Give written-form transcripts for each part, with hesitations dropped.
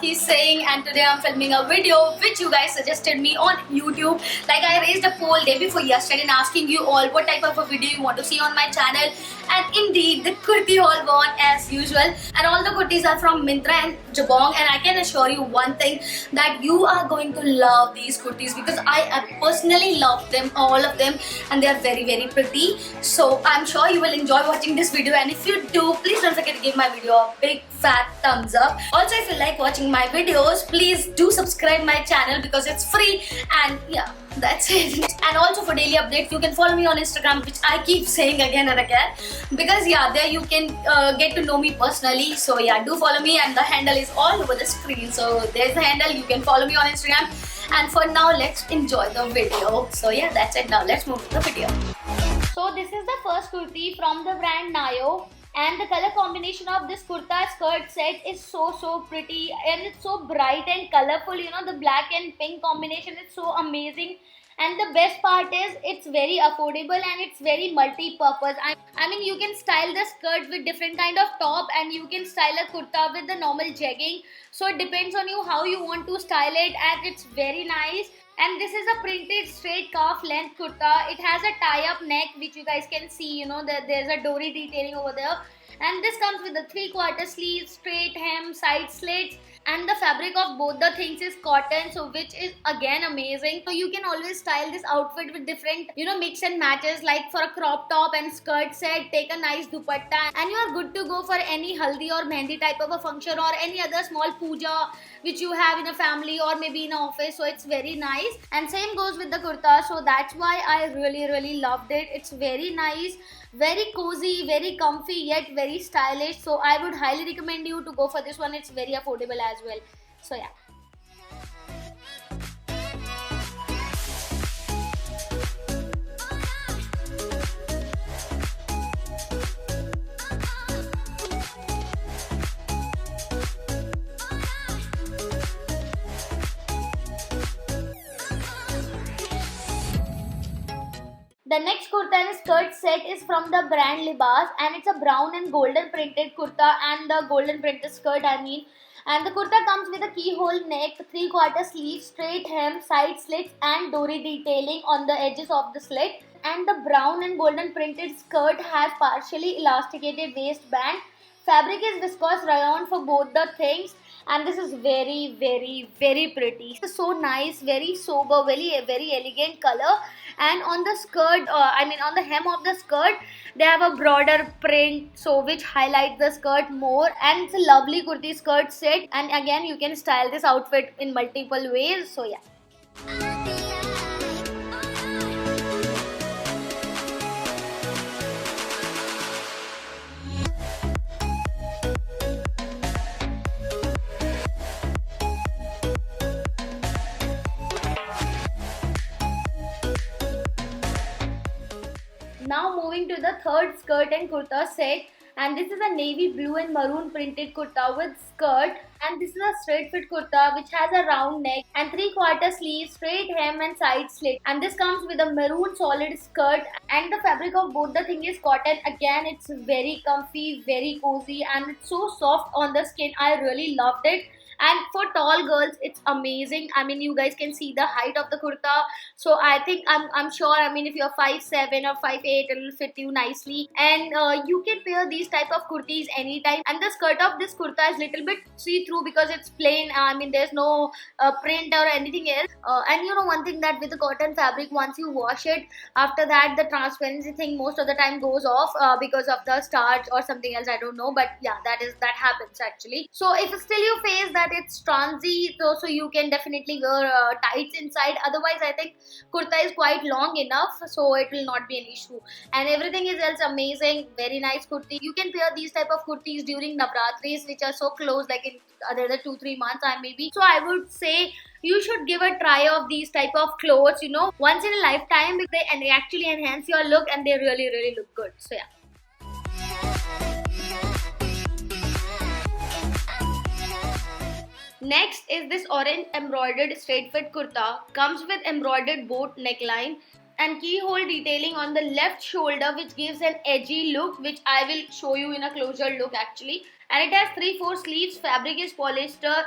Sakhi Singh, and today I'm filming a video which you guys suggested me on YouTube. Like, I raised a poll day before yesterday and asking you all what type of a video you want to see on my channel, and indeed the kurti haul won as usual, and all the kurtis are from Myntra and Jabong, and I can assure you one thing, that you are going to love these kurtis because I personally love them, all of them, and they are very very pretty. So I'm sure you will enjoy watching this video, and if you do, please don't forget to give my video a big fat thumbs up. Also, if you like watching my videos, please do subscribe my channel because it's free, and yeah, that's it. And also for daily updates, you can follow me on Instagram, which I keep saying again and again, because yeah, there you can get to know me personally. So yeah, do follow me, and the handle is all over the screen. So there's the handle, you can follow me on Instagram. And for now, let's enjoy the video. So yeah, that's it. Now let's move to the video. So this is the first kurti from the brand Nayo, and the color combination of this kurta skirt set is so pretty, and it's so bright and colorful. You know, the black and pink combination is so amazing. And the best part is it's very affordable and it's very multi-purpose. I mean, you can style the skirt with different kind of top, and you can style a kurta with the normal jegging. So it depends on you how you want to style it, and it's very nice. And this is a printed straight calf length kurta. It has a tie-up neck, which you guys can see. You know, there's a dory detailing over there. And this comes with a 3/4 sleeve, straight hem, side slits, and the fabric of both the things is cotton, so which is again amazing. So you can always style this outfit with different, you know, mix and matches. Like for a crop top and skirt set, take a nice dupatta, and you are good to go for any haldi or mehndi type of a function, or any other small puja which you have in a family or maybe in an office. So it's very nice, and same goes with the kurta. So that's why I really loved it. It's very nice, very cozy, very comfy, yet very stylish. So I would highly recommend you to go for this one. It's very affordable as well. So yeah. The next kurta and skirt set is from the brand Libas, and it's a brown and golden printed kurta and the golden printed skirt, I mean. And the kurta comes with a keyhole neck, 3/4 sleeve, straight hem, side slits, and dory detailing on the edges of the slit. And the brown and golden printed skirt has partially elasticated waistband. Fabric is viscose rayon for both the things, and this is very pretty. It's so nice, very sober, very elegant color. And on the skirt, I mean on the hem of the skirt, they have a broader print, so which highlights the skirt more. And it's a lovely kurti skirt set, and again you can style this outfit in multiple ways. So yeah. Now moving to the third skirt and kurta set, and this is a navy blue and maroon printed kurta with skirt, and this is a straight fit kurta which has a round neck and 3/4 sleeve, straight hem, and side slit. And this comes with a maroon solid skirt, and the fabric of both the thing is cotton. Again, it's very comfy, very cozy, and it's so soft on the skin. I really loved it. And for tall girls, it's amazing. I mean, you guys can see the height of the kurta. So I think I'm sure. I mean, if you're 5'7" or 5'8", it'll fit you nicely. And you can wear these type of kurtis anytime. And the skirt of this kurta is little bit see-through because it's plain. I mean, there's no print or anything else. And you know one thing, that with the cotton fabric, once you wash it, after that the transparency thing most of the time goes off because of the starch or something else. I don't know, but yeah, that happens actually. So if still you face that it's transy, so you can definitely wear tights inside. Otherwise, I think kurta is quite long enough, so it will not be an issue. And everything is else amazing, very nice kurti. You can wear these type of kurtis during Navratris, which are so close, like in other 2-3 months, and maybe. So I would say you should give a try of these type of clothes, you know, once in a lifetime, because they actually enhance your look, and they really look good. So yeah. Next is this orange embroidered straight fit kurta. Comes with embroidered boat neckline and keyhole detailing on the left shoulder, which gives an edgy look, which I will show you in a closer look actually. And it has 3/4 sleeves. Fabric is polyester.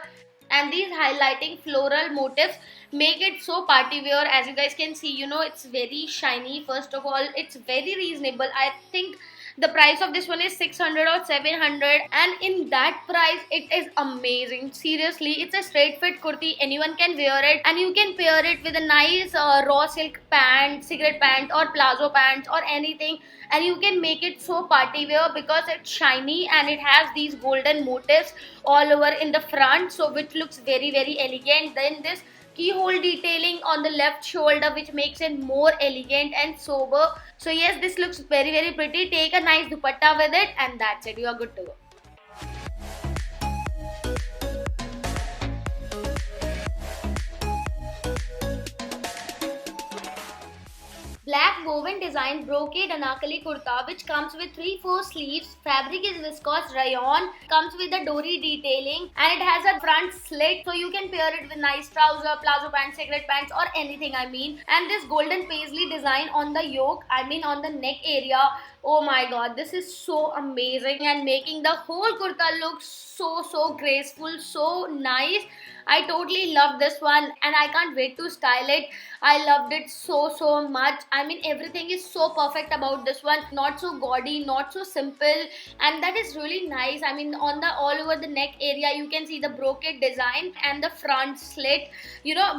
and these highlighting floral motifs make it so party wear. As you guys can see, it's very shiny. First of all, it's very reasonable. I think the price of this one is 600 or 700, and in that price it is amazing. Seriously, it's a straight fit kurti, anyone can wear it, and you can pair it with a nice raw silk pant, cigarette pant or palazzo pants or anything, and you can make it so party wear because it's shiny and it has these golden motifs all over in the front, so which looks very very elegant. Then this keyhole detailing on the left shoulder, which makes it more elegant and sober. So yes, this looks very very pretty. Take a nice dupatta with it and that's it, you are good to go. Black woven design brocade anarkali kurta, which comes with 3/4 sleeves. Fabric is viscose rayon. Comes with the dori detailing and it has a front slit, so you can pair it with nice trouser, palazzo pants, cigarette pants or anything. And this golden paisley design on the yoke, on the neck area. Oh my god, this is so amazing and making the whole kurta look so graceful, so nice. I totally love this one and I can't wait to style it. I loved it so much. Everything is so perfect about this one. Not so gaudy, not so simple, and that is really nice. On the all over the neck area you can see the brocade design and the front slit.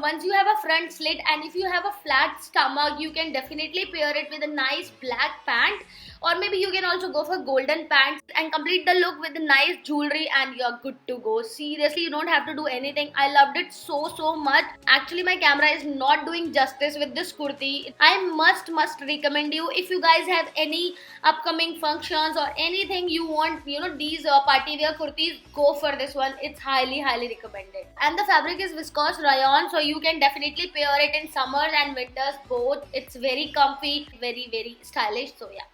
Once you have a front slit and if you have a flat stomach, you can definitely pair it with a nice black pant, or maybe you can also go for golden pants and complete the look with the nice jewelry and you're good to go. Seriously, you don't have to do anything. I loved it so much. Actually, my camera is not doing justice with this kurti. I must recommend you, if you guys have any upcoming functions or anything you want, these party wear kurtis, go for this one. It's highly recommended. And the fabric is viscose rayon, so you can definitely pair it in summers and winters both. It's very comfy, very stylish. So yeah.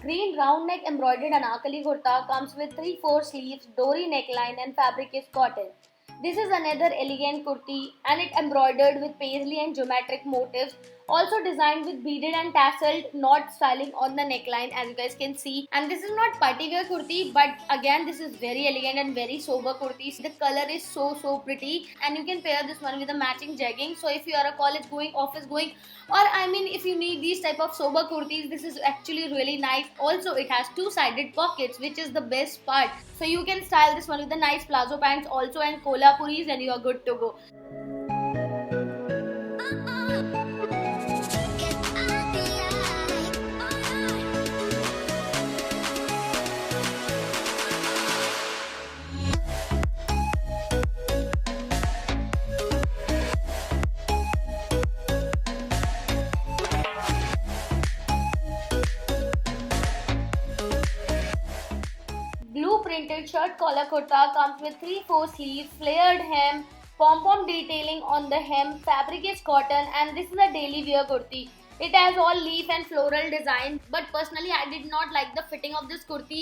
Green round neck embroidered anarkali kurta comes with 3/4 sleeves, dori neckline and fabric is cotton. This is another elegant kurti and it embroidered with paisley and geometric motifs. Also designed with beaded and tasseled knot styling on the neckline, as you guys can see. And this is not party wear kurti, but again this is very elegant and very sober kurti. The color is so pretty and you can pair this one with a matching jegging. So if you are a college going, office going, or if you need these type of sober kurtis, this is actually really nice. Also it has two-sided pockets, which is the best part. So you can style this one with the nice palazzo pants also and kolhapuris and you are good to go. Blue printed shirt collar kurta comes with 3/4 sleeves, flared hem, pom-pom detailing on the hem, fabric is cotton and this is a daily wear kurti. It has all leaf and floral design, but personally I did not like the fitting of this kurti.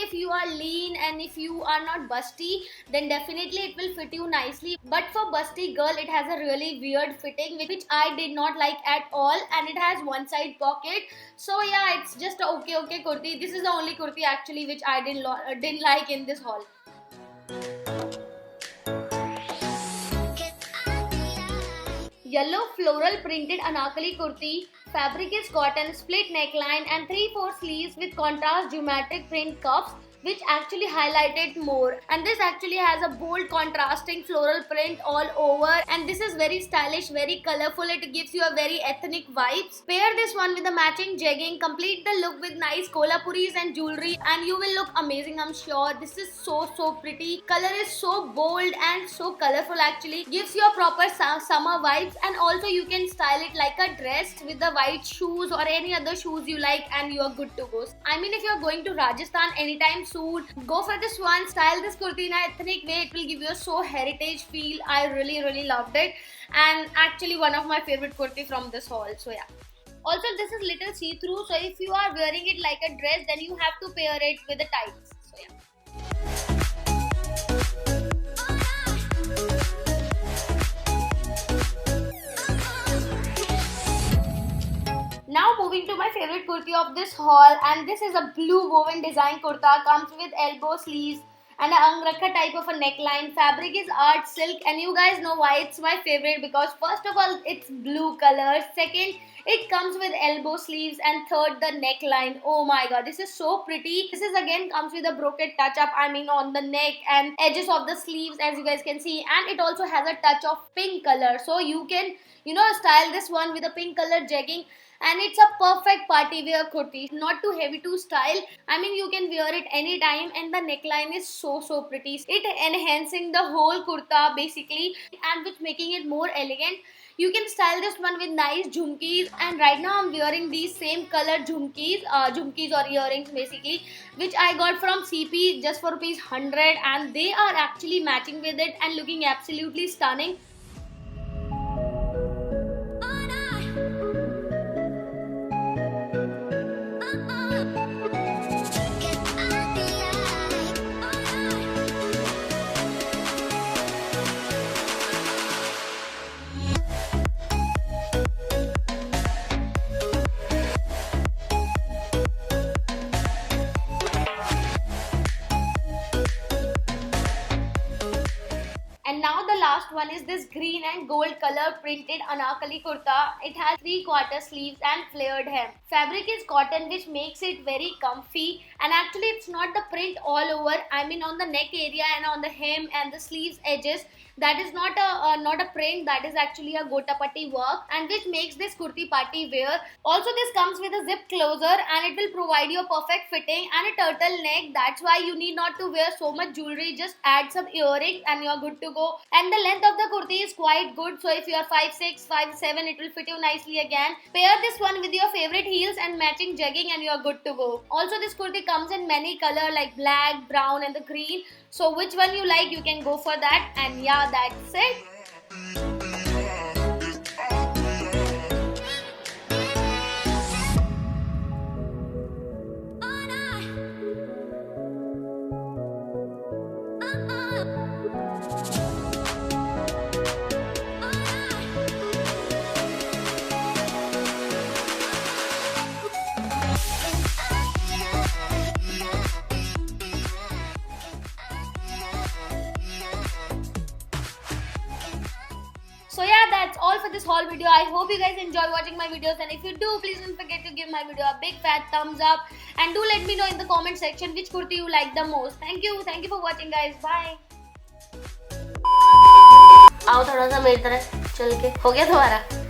If you are lean and if you are not busty, then definitely it will fit you nicely. But for busty girl, it has a really weird fitting, which I did not like at all, and it has one side pocket. So yeah, it's just a okay kurti. This is the only kurti actually which I didn't like in this haul. Yellow floral printed anarkali kurti. Fabric is cotton, split neckline and 3/4 sleeves with contrast geometric print cuffs, which actually highlighted more. And this actually has a bold contrasting floral print all over, and this is very stylish, very colorful. It gives you a very ethnic vibes. Pair this one with a matching jegging, complete the look with nice kolhapuris and jewelry, and you will look amazing, I'm sure. This is so pretty. Color is so bold and so colorful, actually gives you a proper summer vibes. And also you can style it like a dress with the white shoes or any other shoes you like, and you are good to go. If you're going to Rajasthan anytime soon, go for this one. Style this kurti in an ethnic way. It will give you a so heritage feel. I really loved it, and actually one of my favorite kurti from this haul. So yeah. Also, this is little see-through, so if you are wearing it like a dress, then you have to pair it with the tights. So yeah. Now moving to my favorite kurti of this haul, and this is a blue woven design kurta. Comes with elbow sleeves and a angrakha type of a neckline. Fabric is art silk, and you guys know why it's my favorite, because first of all it's blue color, second it comes with elbow sleeves, and third the neckline. Oh my god, this is so pretty. This is again comes with a brocade touch up, I mean on the neck and edges of the sleeves, as you guys can see, and it also has a touch of pink color, so you can style this one with a pink color jegging. And it's a perfect party wear kurti, not too heavy to style. I mean, you can wear it anytime, and the neckline is so pretty. It enhancing the whole kurta basically, and which making it more elegant. You can style this one with nice jhumkis, and right now I'm wearing these same color jhumkis or earrings basically, which I got from CP just for rupees 100, and they are actually matching with it and looking absolutely stunning. And now the last one is this green and gold color printed anarkali kurta. It has 3/4 sleeves and flared hem. Fabric is cotton, which makes it very comfy, and actually it's not the print all over. I mean on the neck area and on the hem and the sleeves edges. That is not a print, that is actually a gotapatti work, and which makes this kurti party wear. Also this comes with a zip closer, and it will provide you a perfect fitting and a turtleneck. That's why you need not to wear so much jewelry, just add some earrings and you're good to go. And the length of the kurti is quite good, so if you are 5'6", 5'7", it will fit you nicely again. Pair this one with your favorite heels and matching jegging and you're good to go. Also this kurti comes in many color like black, brown and the green. So which one you like, you can go for that. And yeah, that's it. So yeah, that's all for this whole video. I hope you guys enjoy watching my videos, and if you do, please don't forget to give my video a big fat thumbs up, and do let me know in the comment section which kurti you like the most. Thank you for watching guys. Bye. आओ थोड़ा सा मेरी तरह चल के, हो गया तुम्हारा?